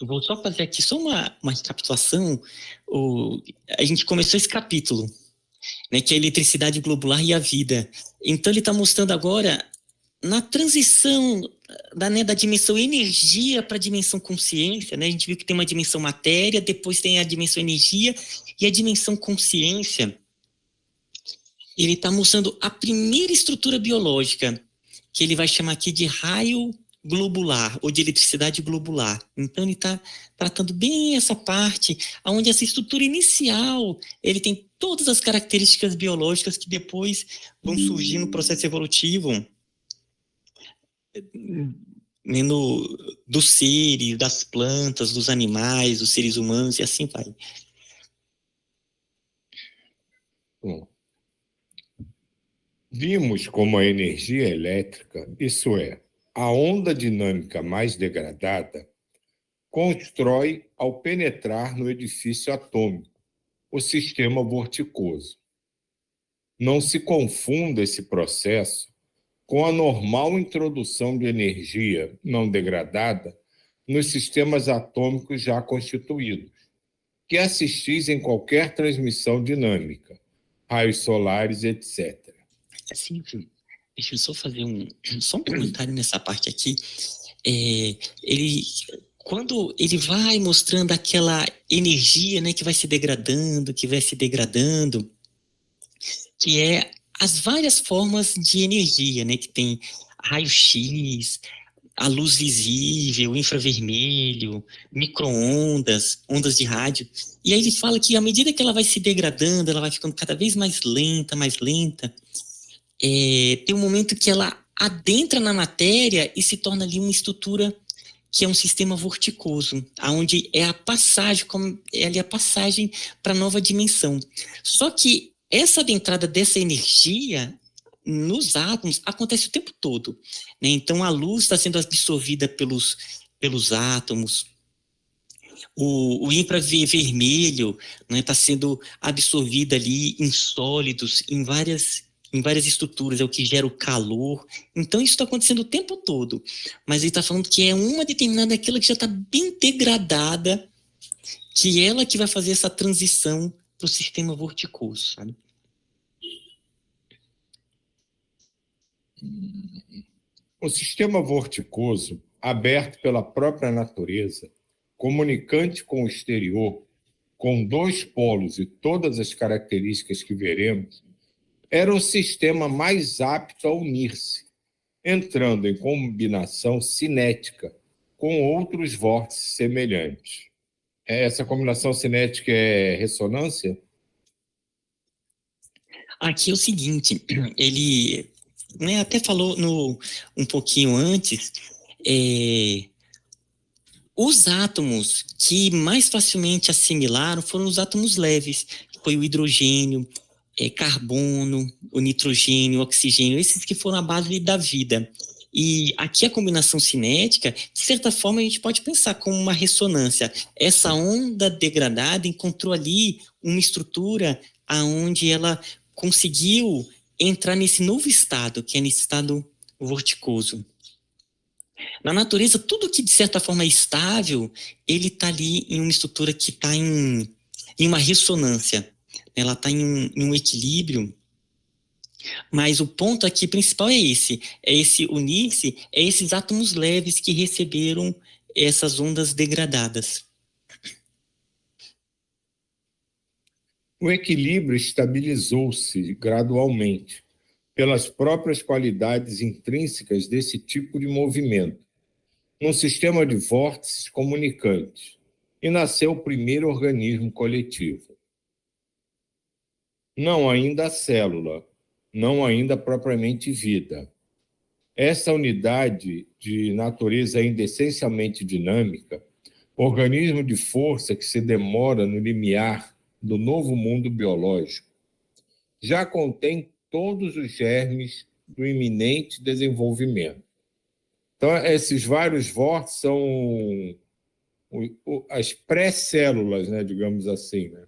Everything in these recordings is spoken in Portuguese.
vou só fazer aqui só uma recapitulação. A gente começou esse capítulo, né, que é a eletricidade globular e a vida. Então ele está mostrando agora, na transição da dimensão energia para a dimensão consciência, né, a gente viu que tem uma dimensão matéria, depois tem a dimensão energia e a dimensão consciência. Ele está mostrando a primeira estrutura biológica, que ele vai chamar aqui de raio globular, ou de eletricidade globular. Então ele está tratando bem essa parte, onde essa estrutura inicial, ele tem todas as características biológicas que depois vão surgir no processo evolutivo, dos seres, das plantas, dos animais, dos seres humanos, e assim vai. Bom, vimos como a energia elétrica, isso é, a onda dinâmica mais degradada, constrói ao penetrar no edifício atômico, o sistema vorticoso. Não se confunda esse processo com a normal introdução de energia não degradada nos sistemas atômicos já constituídos, que assistis em qualquer transmissão dinâmica, raios solares, etc. Assim, deixa eu só fazer só um comentário nessa parte aqui. Quando ele vai mostrando aquela energia, né, que vai se degradando, que é as várias formas de energia, né, que tem raio-x, a luz visível, infravermelho, micro-ondas, ondas de rádio. E aí ele fala que à medida que ela vai se degradando, ela vai ficando cada vez mais lenta, tem um momento que ela adentra na matéria e se torna ali uma estrutura que é um sistema vorticoso, onde é a passagem para a nova dimensão. Só que essa adentrada dessa energia nos átomos acontece o tempo todo, né? Então a luz está sendo absorvida pelos átomos, o infravermelho, né, está sendo absorvido ali em sólidos, em várias estruturas, é o que gera o calor. Então isso está acontecendo o tempo todo, mas ele está falando que é uma determinada, aquela que já está bem degradada, que é ela que vai fazer essa transição para o sistema vorticoso, sabe? O sistema vorticoso, aberto pela própria natureza, comunicante com o exterior, com dois polos e todas as características que veremos, era o sistema mais apto a unir-se, entrando em combinação cinética com outros vórtices semelhantes. Essa combinação cinética é ressonância? Aqui é o seguinte, ele, né, até falou um pouquinho antes, os átomos que mais facilmente assimilaram foram os átomos leves, foi o hidrogênio, carbono, o nitrogênio, o oxigênio, esses que foram a base da vida. E aqui a combinação cinética, de certa forma, a gente pode pensar como uma ressonância. Essa onda degradada encontrou ali uma estrutura aonde ela conseguiu entrar nesse novo estado, que é nesse estado vorticoso. Na natureza, tudo que de certa forma é estável, ele está ali em uma estrutura que está em uma ressonância. Ela está em um equilíbrio, mas o ponto aqui principal é esse unir-se, esses átomos leves que receberam essas ondas degradadas. O equilíbrio estabilizou-se gradualmente pelas próprias qualidades intrínsecas desse tipo de movimento, num sistema de vórtices comunicantes, e nasceu o primeiro organismo coletivo. Não ainda a célula, não ainda propriamente vida. Essa unidade de natureza ainda essencialmente dinâmica, organismo de força que se demora no limiar do novo mundo biológico, já contém todos os germes do iminente desenvolvimento. Então, esses vários vórtices são as pré-células, né, digamos assim, né?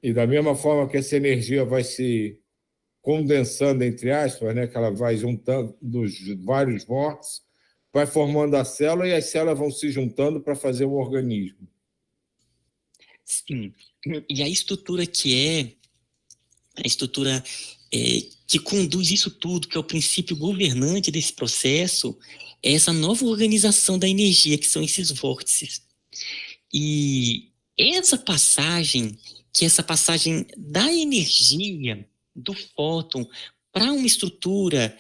E da mesma forma que essa energia vai se condensando, entre aspas, né, que ela vai juntando dos vários vórtices, vai formando a célula e as células vão se juntando para fazer o organismo. Sim. E a estrutura que conduz isso tudo, que é o princípio governante desse processo, é essa nova organização da energia, que são esses vórtices. E essa passagem, que é essa passagem da energia, do fóton, para uma estrutura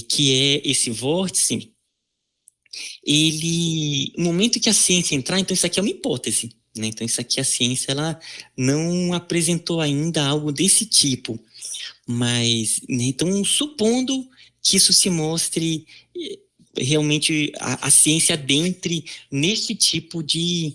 que é esse vórtice, no momento que a ciência entrar, então isso aqui é uma hipótese, né? Então isso aqui a ciência ela não apresentou ainda algo desse tipo, mas, né, então supondo que isso se mostre realmente a ciência adentre nesse tipo de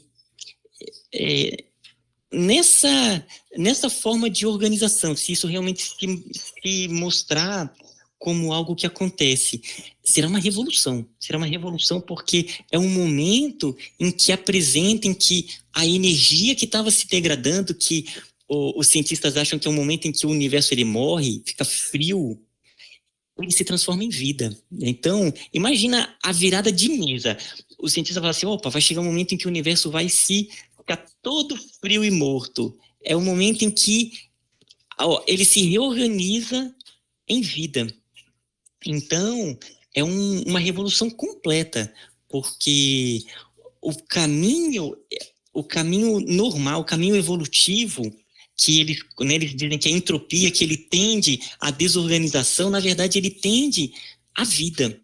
nessa forma de organização, se isso realmente se mostrar como algo que acontece, será uma revolução porque é um momento em que apresentem que a energia que estava se degradando, que os cientistas acham que é um momento em que o universo ele morre, fica frio, ele se transforma em vida. Então, imagina a virada de mesa. O cientista fala assim, opa, vai chegar um momento em que o universo vai ficar todo frio e morto. É o momento em que ele se reorganiza em vida. Então, é uma revolução completa, porque o caminho normal, o caminho evolutivo, que eles dizem que a entropia, que ele tende à desorganização, na verdade ele tende à vida.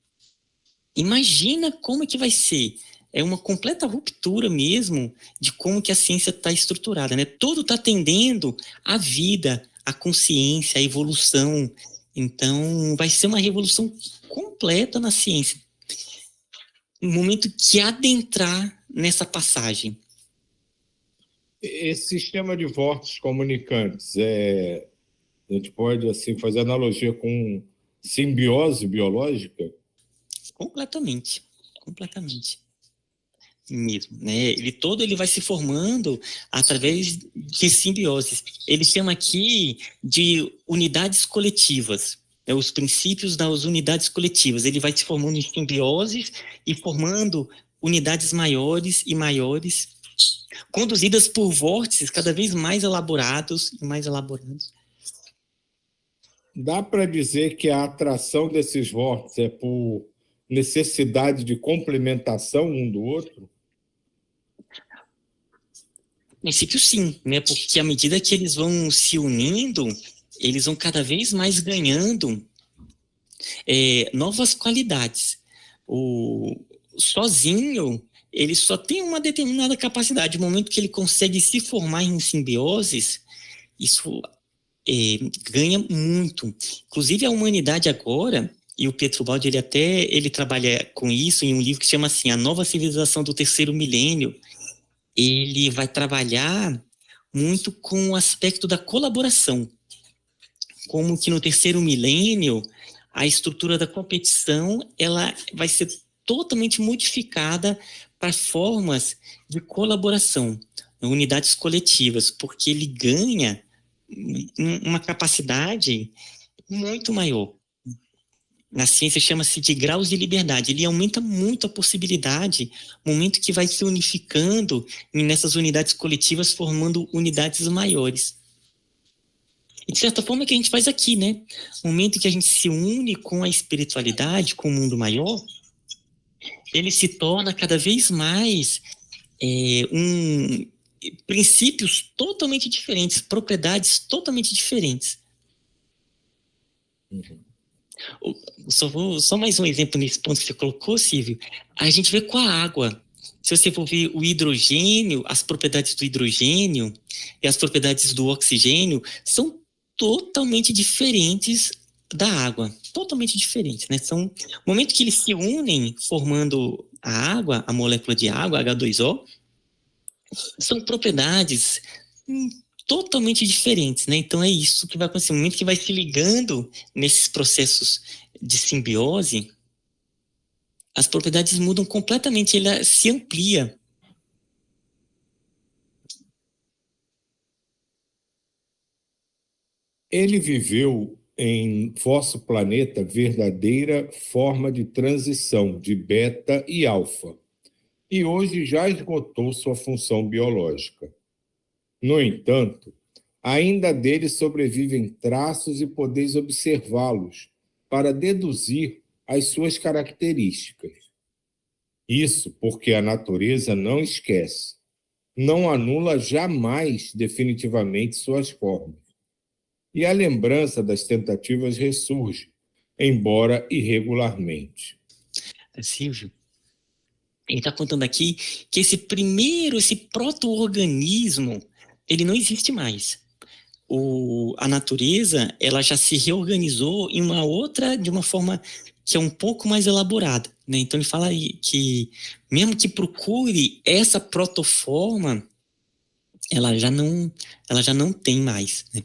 Imagina como é que vai ser. É uma completa ruptura mesmo de como que a ciência está estruturada, né? Tudo está tendendo à vida, à consciência, à evolução. Então, vai ser uma revolução completa na ciência. No momento que adentrar nessa passagem. Esse sistema de vórtices comunicantes, a gente pode assim, fazer analogia com simbiose biológica? Completamente mesmo, né? Ele vai se formando através de simbioses. Ele chama aqui de unidades coletivas, né? Os princípios das unidades coletivas. Ele vai se formando em simbioses e formando unidades maiores e maiores, conduzidas por vórtices cada vez mais elaborados e mais elaborados. Dá para dizer que a atração desses vórtices é por necessidade de complementação um do outro? No princípio, sim, né? Porque à medida que eles vão se unindo, eles vão cada vez mais ganhando novas qualidades. Sozinho, ele só tem uma determinada capacidade. No momento que ele consegue se formar em simbioses, isso ganha muito. Inclusive, a humanidade agora, e o Pietro Baldi, ele trabalha com isso em um livro que chama assim, A Nova Civilização do Terceiro Milênio. Ele vai trabalhar muito com o aspecto da colaboração, como que no terceiro milênio a estrutura da competição ela vai ser totalmente modificada para formas de colaboração, unidades coletivas, porque ele ganha uma capacidade muito maior. Na ciência chama-se de graus de liberdade. Ele aumenta muito a possibilidade, no momento que vai se unificando nessas unidades coletivas, formando unidades maiores. E de certa forma é o que a gente faz aqui, né? No momento que a gente se une com a espiritualidade, com o mundo maior, ele se torna cada vez mais princípios totalmente diferentes, propriedades totalmente diferentes. Uhum. Só mais um exemplo nesse ponto que você colocou, Silvio. A gente vê com a água. Se você for ver o hidrogênio, as propriedades do hidrogênio e as propriedades do oxigênio são totalmente diferentes da água. Totalmente diferentes, né? No momento que eles se unem formando a água, a molécula de água, H2O, são propriedades totalmente diferentes, né? Então é isso que vai acontecer. No momento que vai se ligando nesses processos de simbiose, as propriedades mudam completamente, ela se amplia. Ele viveu em vosso planeta verdadeira forma de transição de beta e alfa, e hoje já esgotou sua função biológica. No entanto, ainda dele sobrevivem traços e podeis observá-los para deduzir as suas características. Isso porque a natureza não esquece, não anula jamais definitivamente suas formas. E a lembrança das tentativas ressurge, embora irregularmente. Silvio, ele está contando aqui que esse proto-organismo, ele não existe mais. A natureza, ela já se reorganizou em de uma forma que é um pouco mais elaborada, né? Então ele fala aí que mesmo que procure essa protoforma, ela já não tem mais, né?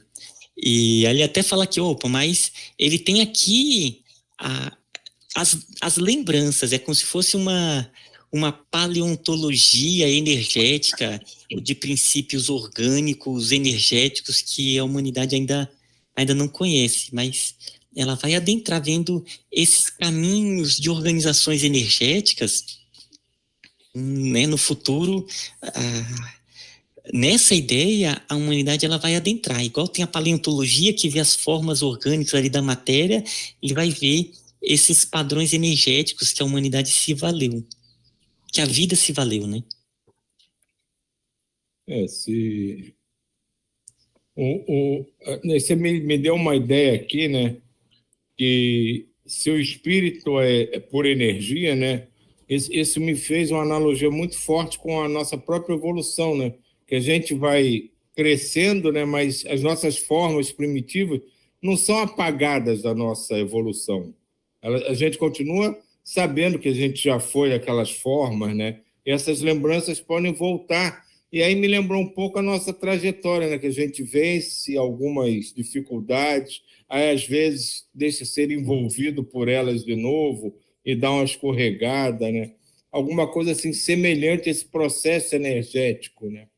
E ele até fala que, opa, mas ele tem aqui as lembranças, é como se fosse uma paleontologia energética de princípios orgânicos, energéticos, que a humanidade ainda não conhece, mas ela vai adentrar vendo esses caminhos de organizações energéticas, né, no futuro. Nessa ideia, a humanidade ela vai adentrar. Igual tem a paleontologia que vê as formas orgânicas ali da matéria, ele vai ver esses padrões energéticos que a humanidade se valeu, que a vida se valeu, né? Você me deu uma ideia aqui, né? Que se o espírito é por energia, né? Isso me fez uma analogia muito forte com a nossa própria evolução, né? Que a gente vai crescendo, né? Mas as nossas formas primitivas não são apagadas da nossa evolução. A gente continua sabendo que a gente já foi aquelas formas, né? E essas lembranças podem voltar. E aí me lembrou um pouco a nossa trajetória, né? Que a gente vence algumas dificuldades, aí às vezes deixa ser envolvido por elas de novo e dá uma escorregada, né? Alguma coisa assim semelhante a esse processo energético, né?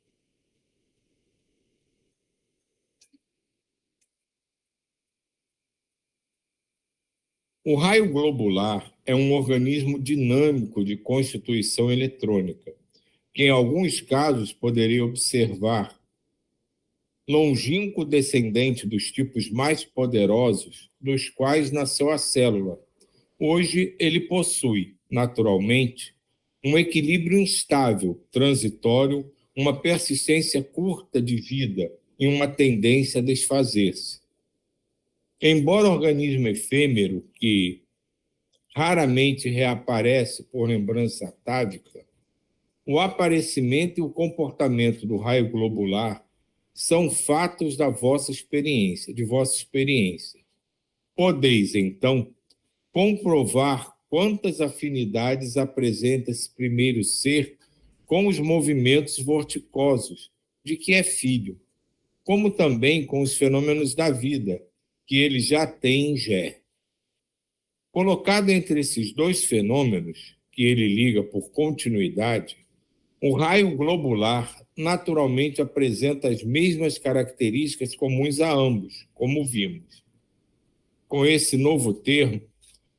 O raio globular é um organismo dinâmico de constituição eletrônica, que em alguns casos poderia observar longínquo descendente dos tipos mais poderosos dos quais nasceu a célula. Hoje ele possui, naturalmente, um equilíbrio instável, transitório, uma persistência curta de vida e uma tendência a desfazer-se. Embora organismo efêmero que raramente reaparece por lembrança atávica, o aparecimento e o comportamento do raio globular são fatos da vossa experiência, de vossa experiência. Podeis, então, comprovar quantas afinidades apresenta esse primeiro ser com os movimentos vorticosos de que é filho, como também com os fenômenos da vida, que ele já tem em Gé. Colocado entre esses dois fenômenos, que ele liga por continuidade, o raio globular naturalmente apresenta as mesmas características comuns a ambos, como vimos. Com esse novo termo,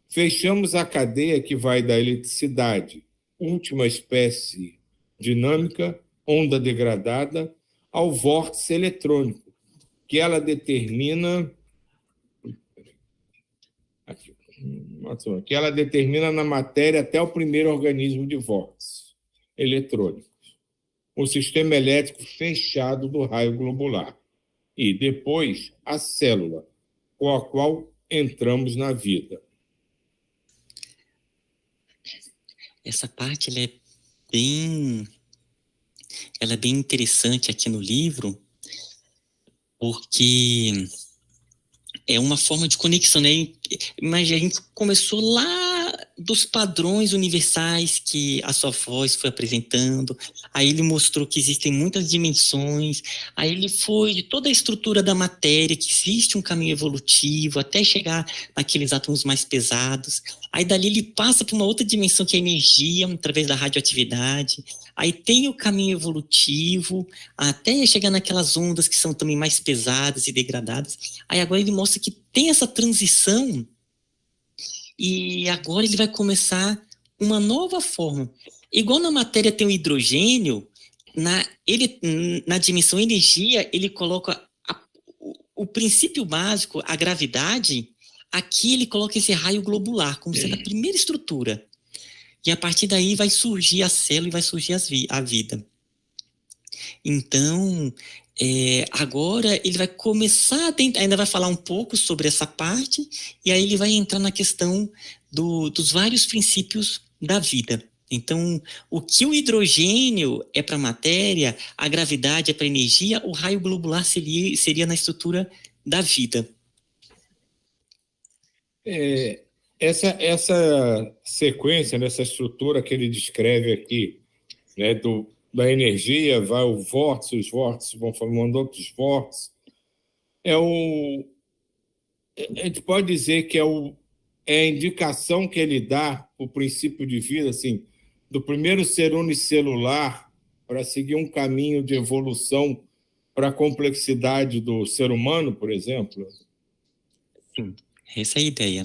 fechamos a cadeia que vai da eletricidade, última espécie dinâmica, onda degradada, ao vórtice eletrônico, que ela determina na matéria até o primeiro organismo de vórtice eletrônico, o sistema elétrico fechado do raio globular, e depois a célula, com a qual entramos na vida. Essa parte ela é bem interessante aqui no livro, porque é uma forma de conexão, né? Mas a gente começou lá dos padrões universais que a sua voz foi apresentando. Aí ele mostrou que existem muitas dimensões. Aí ele foi de toda a estrutura da matéria, que existe um caminho evolutivo até chegar naqueles átomos mais pesados. Aí dali ele passa para uma outra dimensão que é a energia, através da radioatividade. Aí tem o caminho evolutivo, até chegar naquelas ondas que são também mais pesadas e degradadas. Aí agora ele mostra que tem essa transição e agora ele vai começar uma nova forma. Igual na matéria tem o hidrogênio, na dimensão energia, ele coloca o princípio básico, a gravidade, aqui ele coloca esse raio globular, como sendo a primeira estrutura. E a partir daí vai surgir a célula e vai surgir a vida. Então, agora ele vai começar a tentar, ainda vai falar um pouco sobre essa parte, e aí ele vai entrar na questão dos vários princípios da vida. Então, o que o hidrogênio é para a matéria, a gravidade é para a energia, o raio globular seria na estrutura da vida. Essa sequência, nessa estrutura que ele descreve aqui, né, da energia, vai o vórtice, os vórtices vão formando outros vórtices, a gente pode dizer que é a indicação que ele dá, o princípio de vida, assim, do primeiro ser unicelular para seguir um caminho de evolução para a complexidade do ser humano, por exemplo? Sim, essa é a ideia.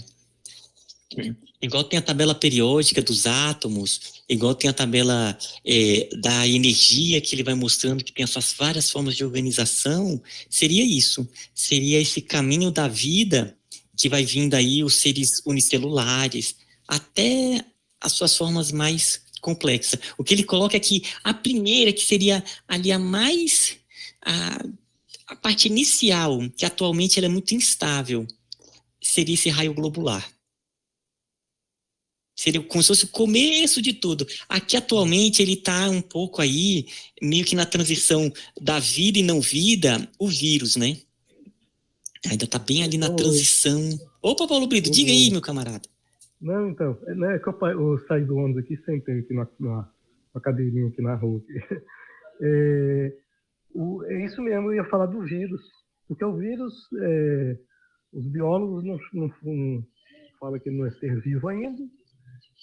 Igual tem a tabela periódica dos átomos, igual tem a tabela da energia, que ele vai mostrando que tem as suas várias formas de organização, seria isso. Seria esse caminho da vida que vai vindo aí os seres unicelulares, até as suas formas mais complexas. O que ele coloca é que a primeira, que seria ali a parte inicial, que atualmente ela é muito instável, seria esse raio globular. Seria como se fosse o começo de tudo. Aqui, atualmente, ele está um pouco aí, meio que na transição da vida e não vida, o vírus, né? Ainda está bem ali na transição. Opa, Paulo Brito, diga aí, meu camarada. Não, então, é que eu saí do ônibus aqui, sentei aqui numa cadeirinha aqui na rua. É isso mesmo, eu ia falar do vírus. Porque o vírus, os biólogos não falam que ele não é ser vivo ainda,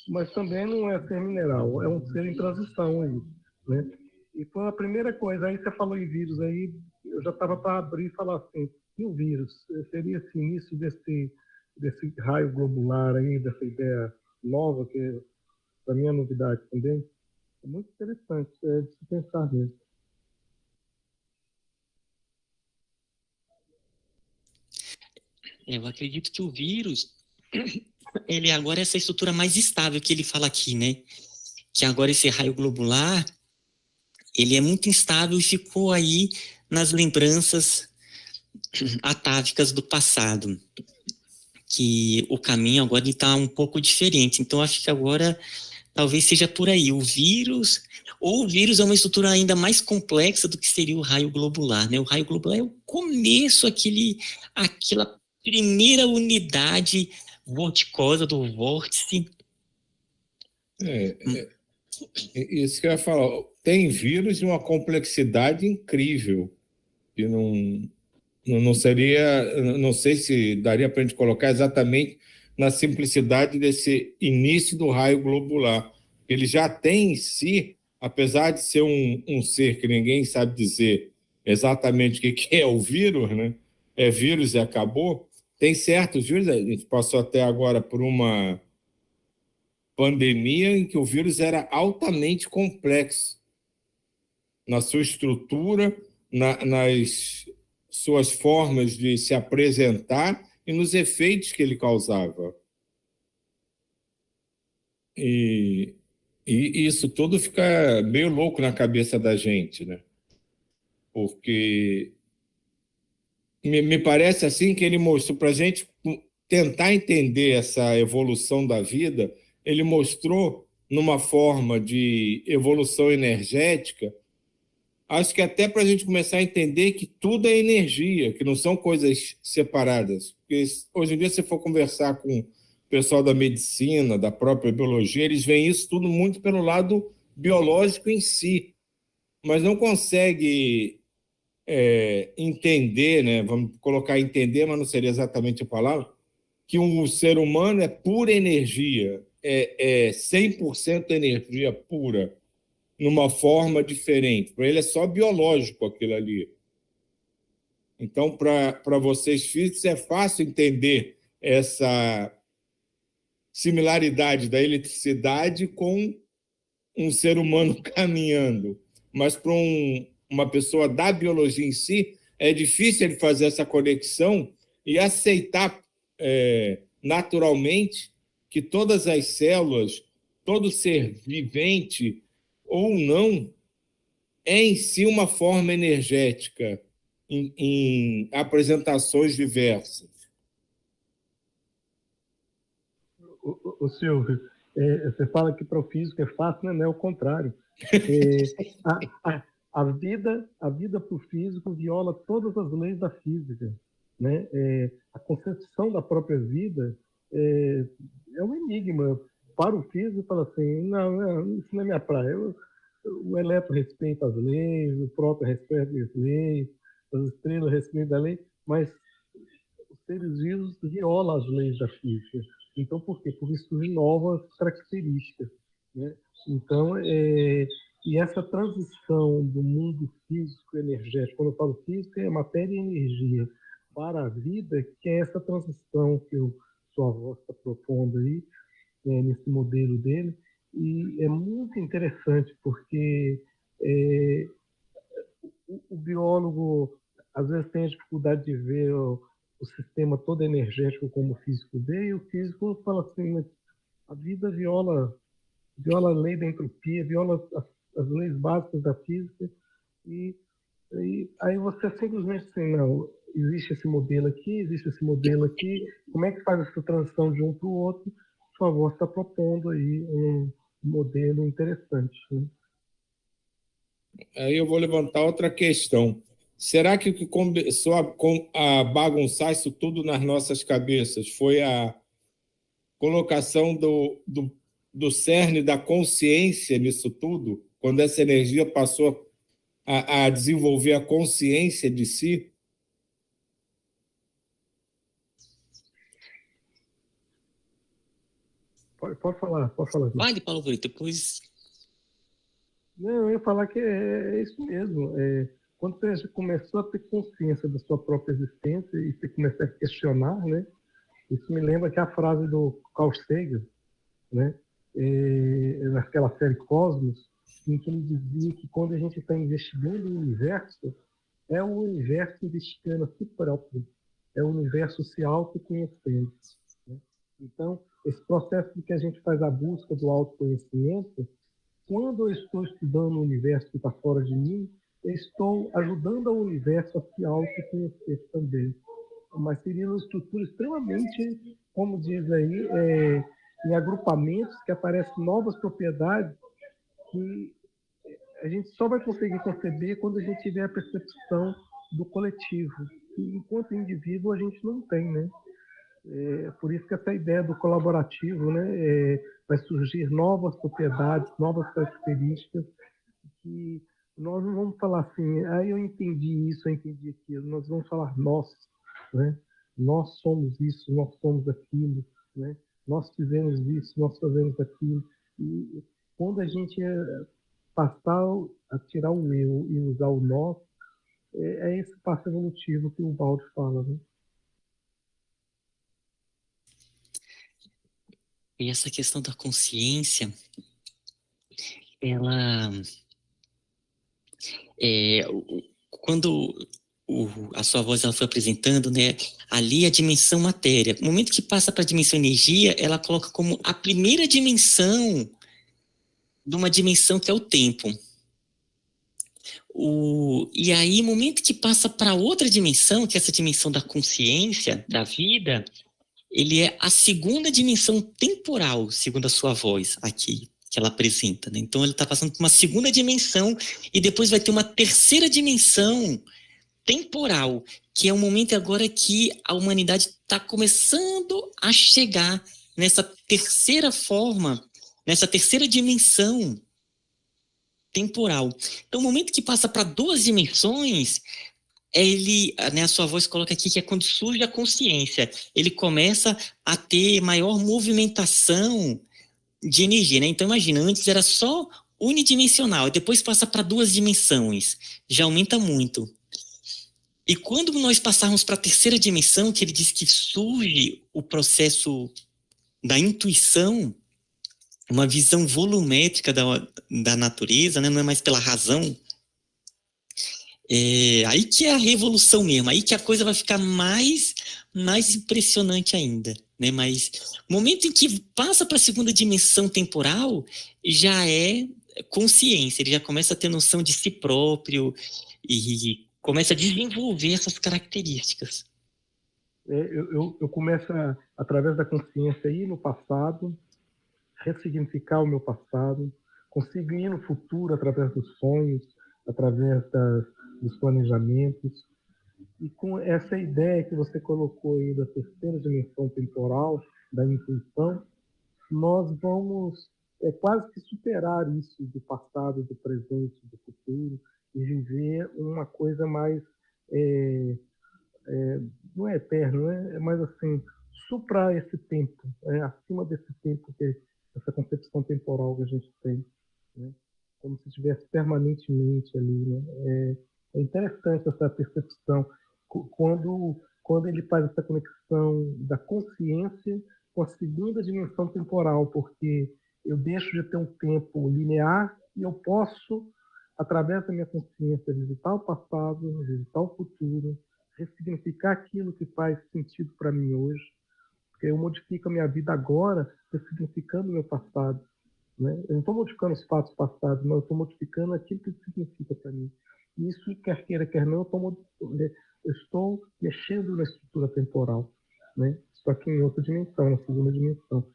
mas também não é ser mineral, é um ser em transição aí, né? E foi a primeira coisa, aí você falou em vírus aí, eu já estava para abrir e falar assim, e o vírus? Seria esse início desse raio globular aí, dessa ideia nova, que para mim é novidade também? É muito interessante, de se pensar mesmo. Eu acredito que o vírus, ele agora é essa estrutura mais estável que ele fala aqui, né? Que agora esse raio globular, ele é muito instável e ficou aí nas lembranças atávicas do passado. Que o caminho agora está um pouco diferente. Então, acho que agora talvez seja por aí. O vírus é uma estrutura ainda mais complexa do que seria o raio globular, né? O raio globular é o começo, aquela primeira unidade vorticosa do vórtice. Isso que eu ia falar. Tem vírus de uma complexidade incrível, que não seria, não sei se daria para a gente colocar exatamente na simplicidade desse início do raio globular. Ele já tem em si, apesar de ser um ser que ninguém sabe dizer exatamente o que é o vírus, né? É vírus e acabou. Tem certos vírus, a gente passou até agora por uma pandemia em que o vírus era altamente complexo na sua estrutura, nas suas formas de se apresentar e nos efeitos que ele causava. E isso tudo fica meio louco na cabeça da gente, né? Porque me parece assim que ele mostrou para a gente tentar entender essa evolução da vida, ele mostrou numa forma de evolução energética, acho que até para a gente começar a entender que tudo é energia, que não são coisas separadas. Porque hoje em dia, se for conversar com pessoal da medicina, da própria biologia, eles veem isso tudo muito pelo lado biológico em si, mas não consegue entender, né? Vamos colocar entender, mas não seria exatamente a palavra, que um ser humano é pura energia, é 100% energia pura, numa forma diferente. Para ele é só biológico aquilo ali. Então, para vocês físicos, é fácil entender essa similaridade da eletricidade com um ser humano caminhando. Mas para uma pessoa da biologia em si, é difícil ele fazer essa conexão e aceitar naturalmente que todas as células, todo ser vivente ou não, é em si uma forma energética em apresentações diversas. O Silvio, você fala que para o físico é fácil, né? Não é o contrário. A vida para o físico viola todas as leis da física, né? A concepção da própria vida é um enigma. Para o físico, fala assim, não, isso não é minha praia. O elétron respeita as leis, o próton respeita as leis, as estrelas respeitam a lei, mas os seres vivos violam as leis da física. Então, por quê? Porque surgem novas características, né? Então, e essa transição do mundo físico energético, quando eu falo físico, é matéria e energia, para a vida, que é essa transição que sua avó está propondo aí, nesse modelo dele, e é muito interessante, porque o biólogo, às vezes, tem a dificuldade de ver o sistema todo energético como o físico vê, e o físico fala assim, a vida viola a lei da entropia, viola as leis básicas da física, e aí você simplesmente assim, não, existe esse modelo aqui, como é que faz essa transição de um para o outro? Por favor, está propondo aí um modelo interessante, né? Aí eu vou levantar outra questão. Será que o que começou a bagunçar isso tudo nas nossas cabeças foi a colocação do cerne da consciência nisso tudo? Quando essa energia passou a desenvolver a consciência de si? Pode falar. Vale, Paulo Brito, depois... Não, eu ia falar que é isso mesmo. Quando você começou a ter consciência da sua própria existência e você começar a questionar, né? Isso me lembra que a frase do Carl Sagan, né? Naquela série Cosmos, em que ele dizia que quando a gente está investigando o universo, é o universo investigando a si próprio, é o universo se autoconhecendo, né? Então, esse processo de que a gente faz a busca do autoconhecimento, quando eu estou estudando o universo que está fora de mim, eu estou ajudando o universo a se autoconhecer também. Mas seria uma estrutura extremamente, como diz aí, em agrupamentos que aparecem novas propriedades que a gente só vai conseguir conceber quando a gente tiver a percepção do coletivo. E, enquanto indivíduo, a gente não tem, né? Por isso que essa ideia do colaborativo, né, vai surgir novas propriedades, novas características, que nós não vamos falar assim, eu entendi isso, eu entendi aquilo, nós vamos falar nós, né? Nós somos isso, nós somos aquilo, né? Nós fizemos isso, nós fazemos aquilo. E quando a gente passar a tirar o eu e usar o nós, é esse passo evolutivo que o Baldi fala, né? E essa questão da consciência, ela... quando a sua voz ela foi apresentando, né, ali a dimensão matéria. No momento que passa para a dimensão energia, ela coloca como a primeira dimensão de uma dimensão que é o tempo. E aí, no momento que passa para outra dimensão, que é essa dimensão da consciência, da vida, ele é a segunda dimensão temporal, segundo a sua voz aqui, que ela apresenta, né? Então, ele está passando por uma segunda dimensão e depois vai ter uma terceira dimensão temporal, que é o momento agora que a humanidade está começando a chegar nessa terceira forma, nessa terceira dimensão temporal. Então, o momento que passa para 2 dimensões, a sua voz coloca aqui que é quando surge a consciência. Ele começa a ter maior movimentação de energia, né? Então, imagina, antes era só unidimensional, depois passa para 2 dimensões, já aumenta muito. E quando nós passarmos para a terceira dimensão, que ele diz que surge o processo da intuição, uma visão volumétrica da natureza, né? Não é mais pela razão. Aí que é a revolução mesmo, aí que a coisa vai ficar mais impressionante ainda, né? Mas o momento em que passa para a segunda dimensão temporal, já é consciência, ele já começa a ter noção de si próprio e começa a desenvolver essas características. Eu começo, através da consciência, ir no passado, ressignificar o meu passado, consigo ir no futuro através dos sonhos, através dos planejamentos. E com essa ideia que você colocou aí da terceira dimensão temporal, da intuição, nós vamos quase que superar isso do passado, do presente, do futuro, e viver uma coisa mais, não é eterno, é mais assim, suprar esse tempo, acima desse tempo, essa concepção temporal que a gente tem, né? Como se estivesse permanentemente ali, né? É interessante essa percepção, quando ele faz essa conexão da consciência com a segunda dimensão temporal, porque eu deixo de ter um tempo linear e eu posso, através da minha consciência, visitar o passado, visitar o futuro, ressignificar aquilo que faz sentido para mim hoje, porque eu modifico a minha vida agora, ressignificando o meu passado, né? Eu não estou modificando os fatos passados, mas eu estou modificando aquilo que significa para mim. Isso, quer queira, quer não, eu estou mexendo na estrutura temporal, né? Só que em outra dimensão, na segunda dimensão.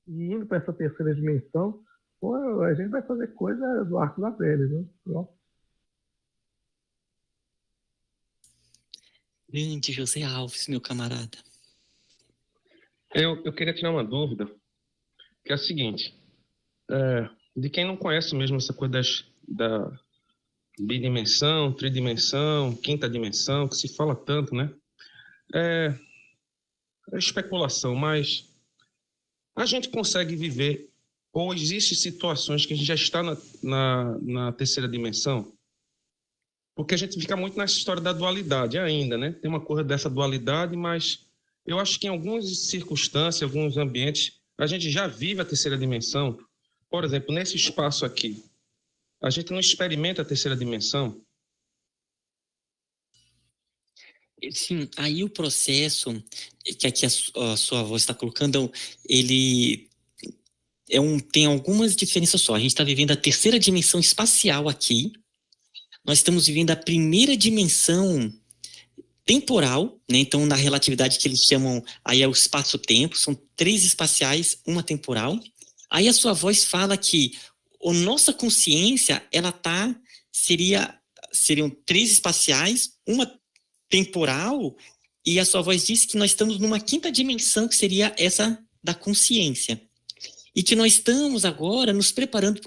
E indo para essa terceira dimensão, a gente vai fazer coisa do arco da velha, né? Grande José Alves, meu camarada. Eu queria tirar uma dúvida, que é a seguinte, de quem não conhece mesmo essa coisa da bidimensão, tridimensão, quinta dimensão, que se fala tanto, né? É especulação, mas a gente consegue viver, ou existem situações que a gente já está na terceira dimensão? Porque a gente fica muito nessa história da dualidade ainda, né? Tem uma coisa dessa dualidade, mas eu acho que em algumas circunstâncias, alguns ambientes, a gente já vive a terceira dimensão. Por exemplo, nesse espaço aqui, a gente não experimenta a terceira dimensão? Sim, aí o processo que aqui a sua voz está colocando, ele tem algumas diferenças só. A gente está vivendo a terceira dimensão espacial aqui, nós estamos vivendo a primeira dimensão temporal, né? Então, na relatividade que eles chamam, aí é o espaço-tempo, são 3 espaciais, uma temporal. Aí a sua voz fala que a nossa consciência, seriam 3 espaciais, uma temporal, e a sua voz diz que nós estamos numa quinta dimensão, que seria essa da consciência. E que nós estamos agora nos preparando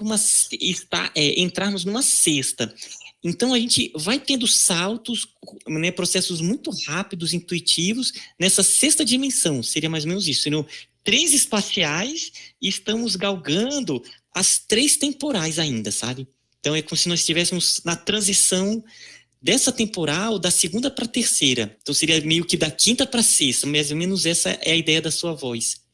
para entrarmos numa sexta. Então, a gente vai tendo saltos, né, processos muito rápidos, intuitivos, nessa sexta dimensão. Seria mais ou menos isso. Seriam 3 espaciais e estamos galgando as 3 temporais ainda, sabe? Então, é como se nós estivéssemos na transição dessa temporal, da segunda para a terceira. Então, seria meio que da quinta para a sexta. Mais ou menos essa é a ideia da sua voz.